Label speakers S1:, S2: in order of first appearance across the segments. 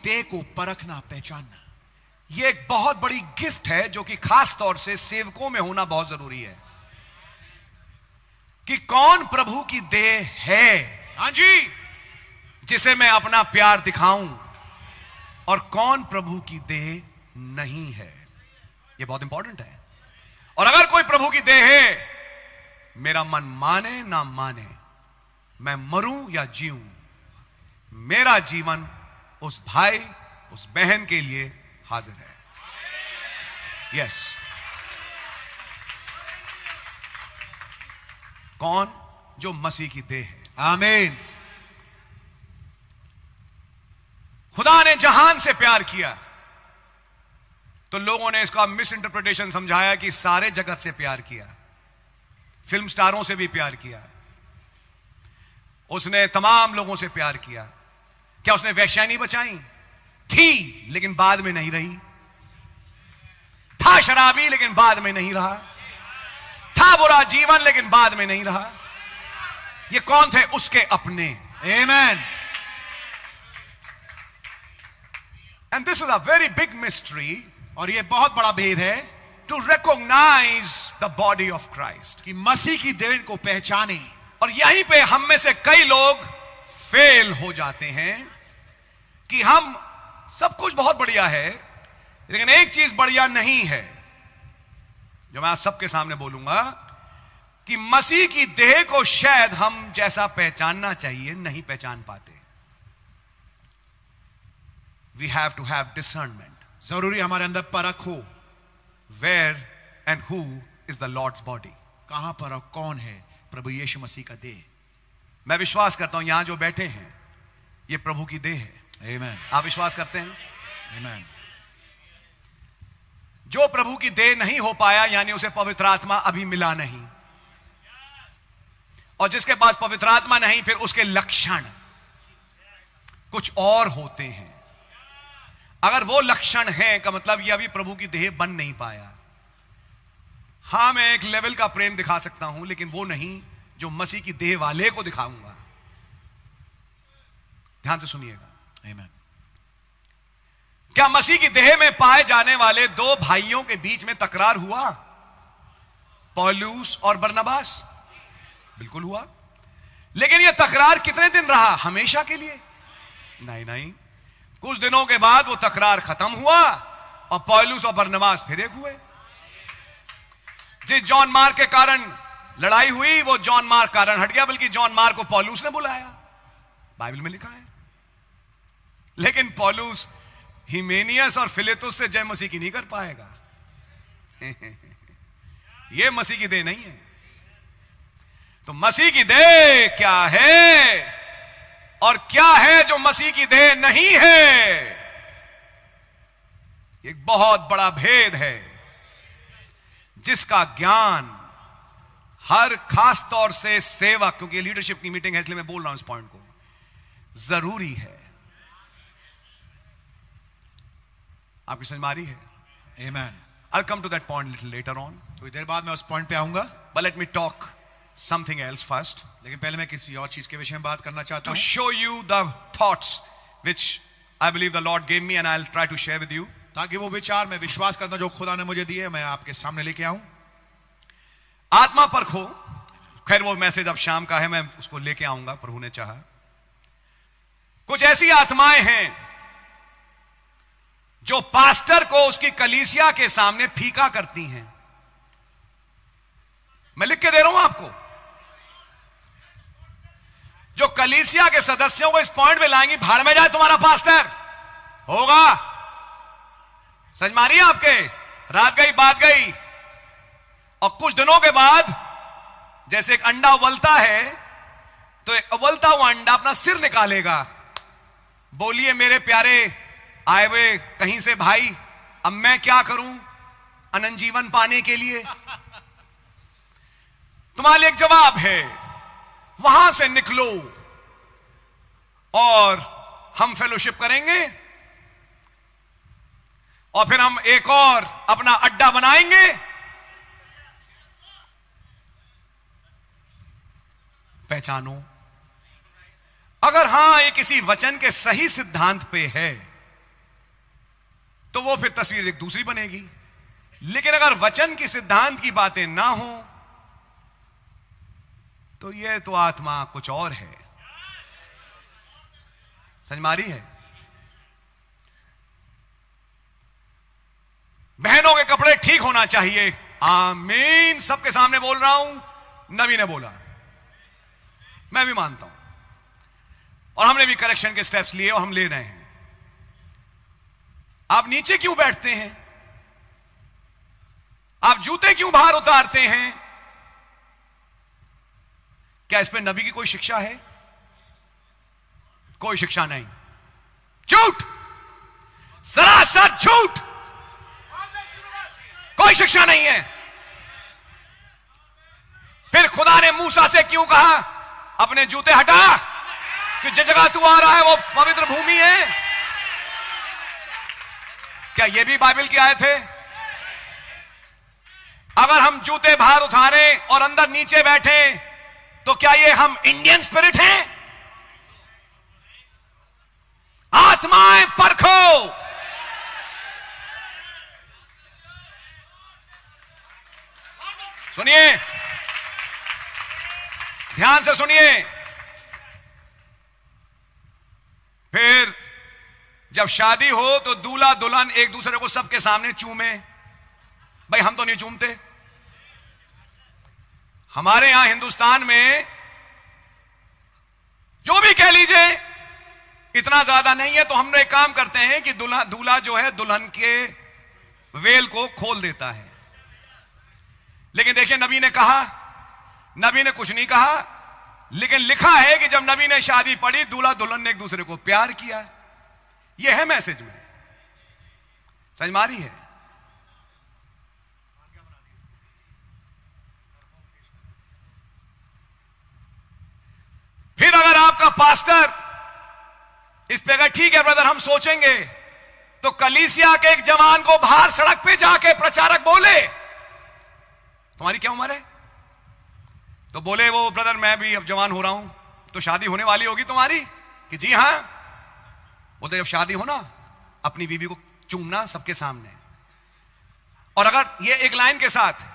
S1: देह को परखना, पहचानना,
S2: यह एक बहुत बड़ी गिफ्ट है जो कि खास तौर से सेवकों में होना बहुत जरूरी है कि कौन प्रभु की देह है,
S1: हाँ जी,
S2: जिसे मैं अपना प्यार दिखाऊं, और कौन प्रभु की देह नहीं है। यह बहुत इंपॉर्टेंट है। और अगर कोई प्रभु की देह है, मेरा मन माने ना माने, मैं मरूं या जीऊं, मेरा जीवन उस भाई, उस बहन के लिए हाजिर है। यस, कौन? जो मसीह की देह है।
S1: आमीन।
S2: खुदा ने जहान से प्यार किया तो लोगों ने इसका मिस इंटरप्रिटेशन समझाया कि सारे जगत से प्यार किया, फिल्म स्टारों से भी प्यार किया, उसने तमाम लोगों से प्यार किया। क्या उसने वेश्या नहीं बचाई? थी, लेकिन बाद में नहीं रही। था शराबी, लेकिन बाद में नहीं रहा। था बुरा जीवन, लेकिन बाद में नहीं रहा। ये कौन थे? उसके अपने।
S1: आमीन।
S2: And this is a very big mystery,
S1: और यह बहुत बड़ा भेद है,
S2: to recognise the body of Christ,
S1: कि मसीह की देह को पहचाने।
S2: और यहीं पे हम में से कई लोग फेल हो जाते हैं कि हम सब कुछ बहुत बढ़िया है, लेकिन एक चीज बढ़िया नहीं है जो मैं आज सबके सामने बोलूंगा, कि मसीह की देह को शायद हम जैसा पहचानना चाहिए नहीं पहचान पाते। We have to have discernment.
S1: जरूरी हमारे अंदर परख हो।
S2: Where and who is the Lord's body,
S1: कहां पर और कौन है प्रभु यीशु मसीह का देह।
S2: मैं विश्वास करता हूं यहां जो बैठे हैं ये प्रभु की देह है।
S1: आमीन।
S2: आप विश्वास करते हैं?
S1: आमीन।
S2: जो प्रभु की देह नहीं हो पाया, यानी उसे पवित्र आत्मा अभी मिला नहीं, और जिसके पास पवित्र आत्मा नहीं, फिर उसके लक्षण कुछ और होते हैं। अगर वो लक्षण हैं का मतलब ये अभी प्रभु की देह बन नहीं पाया। हां, मैं एक लेवल का प्रेम दिखा सकता हूं, लेकिन वो नहीं जो मसीह की देह वाले को दिखाऊंगा। ध्यान से सुनिएगा।
S1: आमीन।
S2: क्या मसीह की देह में पाए जाने वाले दो भाइयों के बीच में तकरार हुआ? पौलुस और बरनबास? बिल्कुल हुआ। लेकिन यह तकरार कितने दिन रहा? हमेशा के लिए? नहीं नहीं, कुछ दिनों के बाद वो तकरार खत्म हुआ और पौलुस और बरनबास फिर एक हुए। जिस जॉन मार्क के कारण लड़ाई हुई, वो जॉन मार्क कारण हट गया, बल्कि जॉन मार्क को पौलुस ने बुलाया, बाइबल में लिखा है। लेकिन पौलुस हिमेनियस और फिलेतुस से जय मसीह की नहीं कर पाएगा। यह मसीह की देह नहीं है। तो मसीह की देह क्या है और क्या है जो मसीह की देह नहीं है? एक बहुत बड़ा भेद है जिसका ज्ञान हर खास तौर से सेवक, क्योंकि लीडरशिप की मीटिंग है इसलिए मैं बोल रहा हूं इस पॉइंट को, जरूरी है। आपकी समझ में आ रही है?
S1: आमीन।
S2: I'll come to that point little later on.
S1: थोड़ी देर बाद मैं उस पॉइंट पे आऊंगा,
S2: But let me talk something else first.
S1: लेकिन पहले मैं किसी और चीज के विषय में बात करना चाहता
S2: To
S1: हूं,
S2: show you the thoughts which I believe the Lord gave me and I'll try to share with you.
S1: ताकि वो विचार मैं विश्वास करता जो खुदा ने मुझे दिए मैं आपके सामने लेके आऊं।
S2: आत्मा परखो। खैर वो मैसेज अब शाम का है, मैं उसको लेके आऊंगा, प्रभु ने चाहा। कुछ ऐसी आत्माएं हैं जो पास्टर को उसकी कलीसिया के सामने फीका करती हैं। मैं लिख के दे रहा हूं आपको। जो कलीसिया के सदस्यों को इस पॉइंट पे लाएंगी, भाड़ में जाए तुम्हारा पास्टर होगा। समझ मारिए आपके, रात गई बात गई। और कुछ दिनों के बाद जैसे एक अंडा उबलता है तो एक उबलता हुआ अंडा अपना सिर निकालेगा। बोलिए मेरे प्यारे आए हुए कहीं से भाई, अब मैं क्या करूं अनंत जीवन पाने के लिए? तुम्हारे लिए एक जवाब है, वहां से निकलो और हम फेलोशिप करेंगे और फिर हम एक और अपना अड्डा बनाएंगे। पहचानो, अगर हां ये किसी वचन के सही सिद्धांत पे है तो वो फिर तस्वीर एक दूसरी बनेगी। लेकिन अगर वचन की सिद्धांत की बातें ना हो तो ये तो आत्मा कुछ और है। समझ मारी है? बहनों के कपड़े ठीक होना चाहिए, आमीन, सबके सामने बोल रहा हूं, नबी ने बोला, मैं भी मानता हूं, और हमने भी करेक्शन के स्टेप्स लिए और हम ले रहे हैं। आप नीचे क्यों बैठते हैं? आप जूते क्यों बाहर उतारते हैं? क्या इस पे नबी की कोई शिक्षा है? कोई शिक्षा नहीं। झूठ, सरासर झूठ, कोई शिक्षा नहीं है। फिर खुदा ने मूसा से क्यों कहा अपने जूते हटा, कि जिस जगह तू आ रहा है वो पवित्र भूमि है? क्या ये भी बाइबल की आयत है? अगर हम जूते बाहर उतारे और अंदर नीचे बैठे तो क्या ये हम इंडियन स्पिरिट हैं? आत्माएं परखो। सुनिए, ध्यान से सुनिए। फिर जब शादी हो तो दूल्हा दुल्हन एक दूसरे को सबके सामने चूमे। भाई हम तो नहीं चूमते। हमारे यहां हिंदुस्तान में जो भी कह लीजिए इतना ज्यादा नहीं है, तो हम एक काम करते हैं कि दूल्हा जो है दुल्हन के वेल को खोल देता है। लेकिन देखिए, नबी ने कहा, नबी ने कुछ नहीं कहा, लेकिन लिखा है कि जब नबी ने शादी पढ़ी, दूल्हा दुल्हन ने एक दूसरे को प्यार किया। यह है मैसेज में। समझ मारी है? फिर अगर आपका पास्टर इस पे अगर ठीक है ब्रदर हम सोचेंगे, तो कलीसिया के एक जवान को बाहर सड़क पे जाके प्रचारक बोले, तुम्हारी क्या उम्र है? तो बोले वो, ब्रदर मैं भी अब जवान हो रहा हूं, तो शादी होने वाली होगी तुम्हारी? कि जी हां। बोलते जब शादी हो ना, अपनी बीवी को चूमना सबके सामने। और अगर ये एक लाइन के साथ,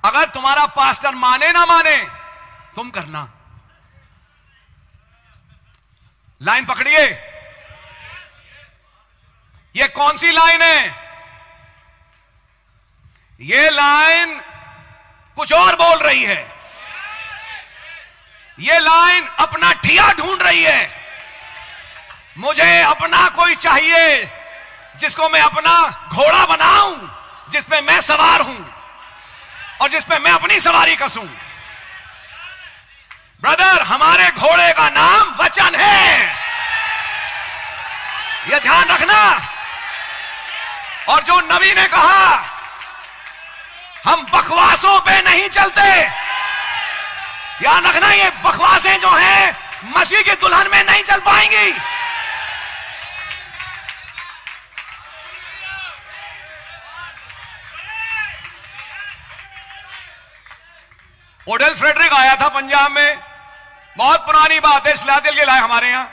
S2: अगर तुम्हारा पास्टर माने ना माने, तुम करना। लाइन पकड़िए। ये कौन सी लाइन है? ये लाइन कुछ और बोल रही है। ये लाइन अपना ठिया ढूंढ रही है। मुझे अपना कोई चाहिए जिसको मैं अपना घोड़ा बनाऊं, जिस पे मैं सवार हूं और जिस पे मैं अपनी सवारी कसूं। ब्रदर, हमारे घोड़े का नाम वचन है, यह ध्यान रखना। और जो नबी ने कहा, हम बकवासों पे नहीं चलते। याद रखना, ये बकवासें जो हैं मसीह की दुल्हन में नहीं चल पाएंगी। ओडेल फ्रेडरिक आया था पंजाब में, बहुत पुरानी बात है, इस्लादिल के लाए हमारे यहां,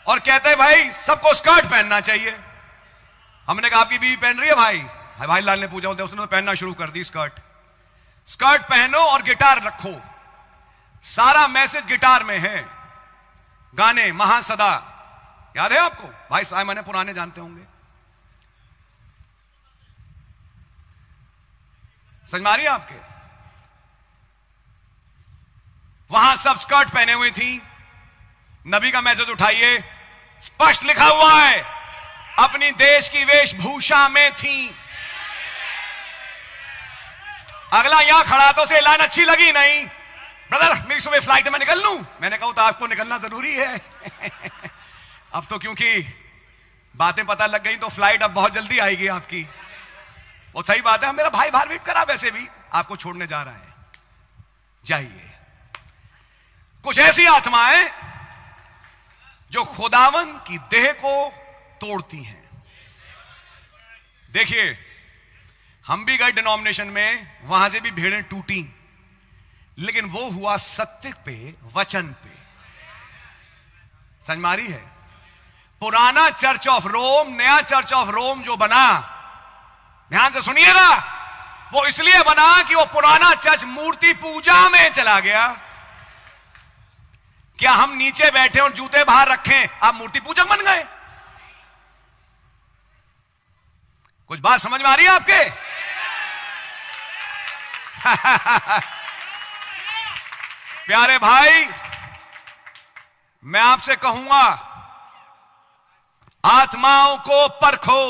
S2: और कहते हैं भाई सबको स्कर्ट पहनना चाहिए। हमने कहा आपकी बीवी पहन रही है? भाई लाल ने पूछा, उसने तो पहनना शुरू कर दी स्कर्ट। स्कर्ट पहनो और गिटार रखो। सारा मैसेज गिटार में है। गाने महासदा याद है आपको? भाई साहब मैंने पुराने जानते होंगे। समझ मारी आपके? वहां सब स्कर्ट पहने हुई थी। नबी का मैसेज उठाइए, स्पष्ट लिखा हुआ है, अपनी देश की वेशभूषा में थी। अगला यहां खड़ा तो उसे लाइन अच्छी लगी नहीं। ब्रदर मेरी सुबह फ्लाइट में निकल लूं? मैंने कहा तो आपको निकलना जरूरी है। अब तो क्योंकि बातें पता लग गई तो फ्लाइट अब बहुत जल्दी आएगी आपकी। वो सही बात है, मेरा भाई बाहर वेट करा, वैसे भी आपको छोड़ने जा रहा है, जाइए। कुछ ऐसी आत्माएं जो खुदावन की देह को तोड़ती हैं। देखिए, हम भी गए डिनोमिनेशन में, वहां से भी भेड़ें टूटी, लेकिन वो हुआ सत्य पे, वचन पे। समझ मारी है? पुराना चर्च ऑफ रोम, नया चर्च ऑफ रोम जो बना, ध्यान से सुनिएगा, वो इसलिए बना कि वो पुराना चर्च मूर्ति पूजा में चला गया। क्या हम नीचे बैठे और जूते बाहर रखें, आप मूर्ति पूजक बन गए? कुछ बात समझ में आ रही है आपके? प्यारे भाई, मैं आपसे कहूंगा, आत्माओं को परखो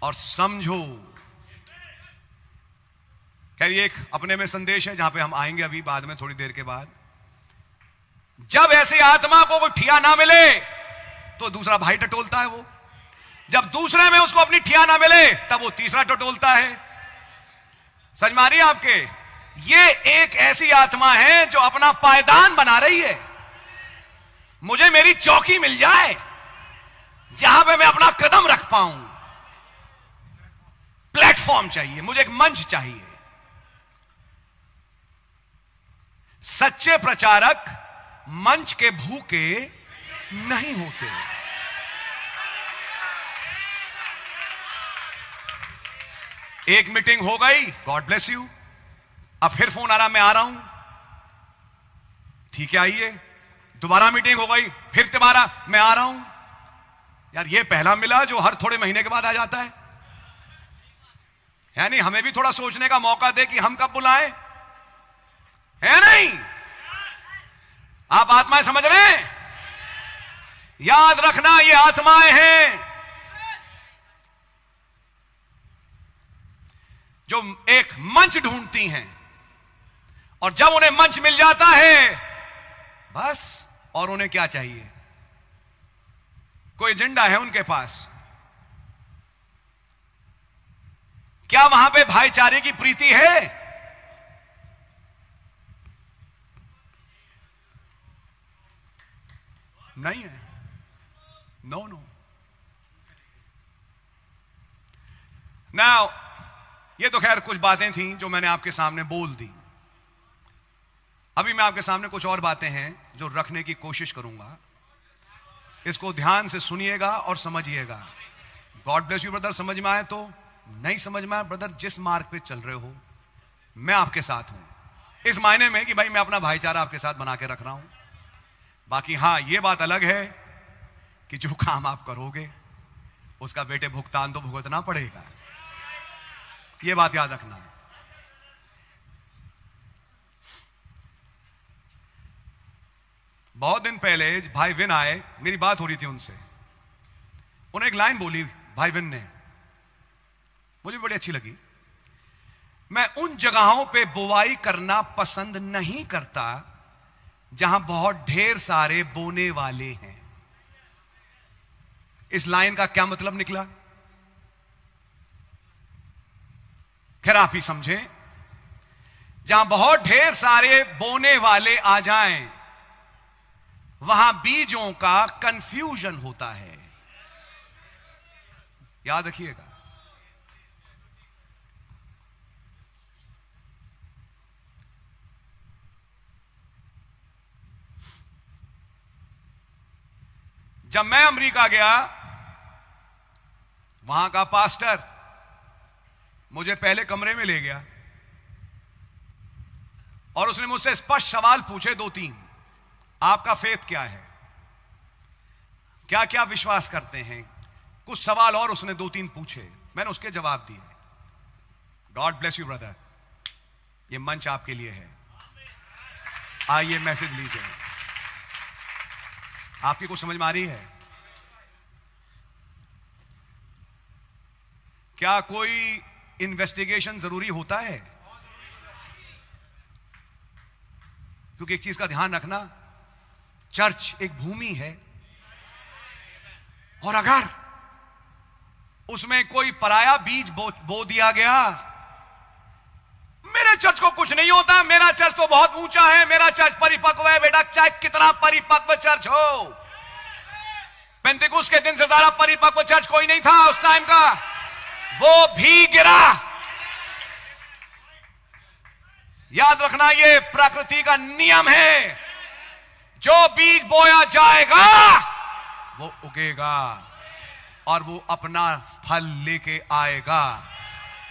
S2: और समझो। खैर, ये एक अपने में संदेश है जहां पे हम आएंगे अभी बाद में, थोड़ी देर के बाद। जब ऐसी आत्मा को कोई ठिया ना मिले तो दूसरा भाई टटोलता है वो, जब दूसरे में उसको अपनी ठिया ना मिले तब वो तीसरा टटोलता है। समझ में आ रही है आपके? ये एक ऐसी आत्मा है जो अपना पायदान बना रही है। मुझे मेरी चौकी मिल जाए जहां पे मैं अपना कदम रख पाऊं, प्लेटफॉर्म चाहिए, मुझे एक मंच चाहिए। सच्चे प्रचारक मंच के भूखे नहीं होते। एक मीटिंग हो गई, गॉड ब्लेस यू, अब फिर फोन आ रहा, मैं आ रहा हूं, ठीक है आइए। दोबारा मीटिंग हो गई, फिर दोबारा मैं आ रहा हूं। यार, ये पहला मिला जो हर थोड़े महीने के बाद आ जाता है। यानी हमें भी थोड़ा सोचने का मौका दे कि हम कब बुलाएं, है नहीं? आप आत्माएं समझ रहे हैं? याद रखना, ये आत्माएं हैं जो एक मंच ढूंढती हैं, और जब उन्हें मंच मिल जाता है बस, और उन्हें क्या चाहिए? कोई एजेंडा है उनके पास। क्या वहां पे भाईचारे की प्रीति है? नहीं है। No no. नाउ, ये तो खैर कुछ बातें थी जो मैंने आपके सामने बोल दी। अभी मैं आपके सामने कुछ और बातें हैं जो रखने की कोशिश करूंगा। इसको ध्यान से सुनिएगा और समझिएगा। God bless you brother. समझ में आए तो, नहीं समझ में आए ब्रदर, जिस मार्ग पे चल रहे हो मैं आपके साथ हूं, इस मायने में कि भाई मैं अपना भाईचारा आपके साथ बना के रख रहा हूं। बाकी हां, ये बात अलग है कि जो काम आप करोगे उसका बेटे भुगतान तो भुगतना पड़ेगा। ये बात याद रखना है। बहुत दिन पहले भाई विन आए, मेरी बात हो रही थी उनसे, उन्हें एक लाइन बोली भाई विन ने, मुझे बड़ी अच्छी लगी। मैं उन जगहों पे बुवाई करना पसंद नहीं करता जहां बहुत ढेर सारे बोने वाले हैं। इस लाइन का क्या मतलब निकला, खैर आप ही समझें। जहां बहुत ढेर सारे बोने वाले आ जाएं, वहां बीजों का कंफ्यूजन होता है। याद रखिएगा। जब मैं अमेरिका गया, वहां का पास्टर मुझे पहले कमरे में ले गया और उसने मुझसे स्पष्ट सवाल पूछे, 2-3। आपका फेथ क्या है, क्या क्या विश्वास करते हैं, कुछ सवाल और उसने 2-3 पूछे, मैंने उसके जवाब दिए। गॉड ब्लेस यू ब्रदर, ये मंच आपके लिए है, आइए मैसेज लीजिए। आपकी कुछ समझ में आ रही है? क्या कोई इन्वेस्टिगेशन जरूरी होता है? क्योंकि एक चीज का ध्यान रखना, चर्च एक भूमि है, और अगर उसमें कोई पराया बीज बो दिया गया, मेरे चर्च को कुछ नहीं होता, मेरा चर्च तो बहुत ऊंचा है, मेरा चर्च परिपक्व है, बेटा चाहे कितना परिपक्व चर्च हो, पेंतिकुस्त के दिन से ज्यादा परिपक्व चर्च कोई नहीं था उस टाइम का, वो भी गिरा। याद रखना, ये प्रकृति का नियम है। जो बीज बोया जाएगा वो उगेगा और वो अपना फल लेके आएगा।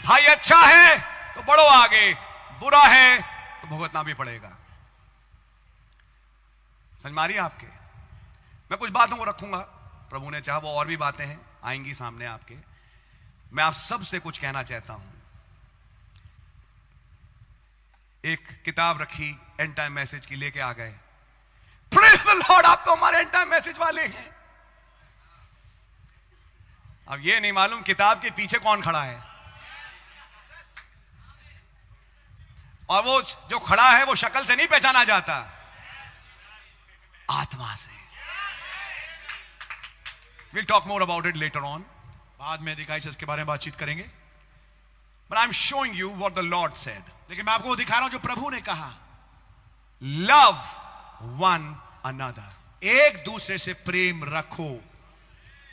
S2: भाई अच्छा है तो बढ़ो आगे, बुरा है तो भुगतना भी पड़ेगा। समझ मारिए आपके। मैं कुछ बातों को रखूंगा, प्रभु ने चाहा वो और भी बातें हैं आएंगी सामने आपके। मैं आप सब से कुछ कहना चाहता हूं। एक किताब रखी एंड टाइम मैसेज की, लेके आ गए। प्रेज द लॉर्ड, आप तो हमारे एंड टाइम मैसेज वाले हैं। अब ये नहीं मालूम किताब के पीछे कौन खड़ा है, और वो जो खड़ा है वो शक्ल से नहीं पहचाना जाता, आत्मा से। We'll talk more about it later on.
S1: बाद में दिखाई से इसके बारे में बातचीत करेंगे।
S2: But I'm showing you what the Lord said.
S1: लेकिन मैं आपको वो दिखा रहा हूं जो प्रभु ने कहा।
S2: Love one another.
S1: एक दूसरे से प्रेम रखो।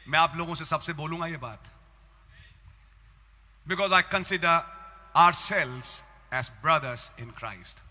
S2: मैं आप लोगों से सबसे बोलूंगा ये बात, because I consider ourselves as brothers in Christ.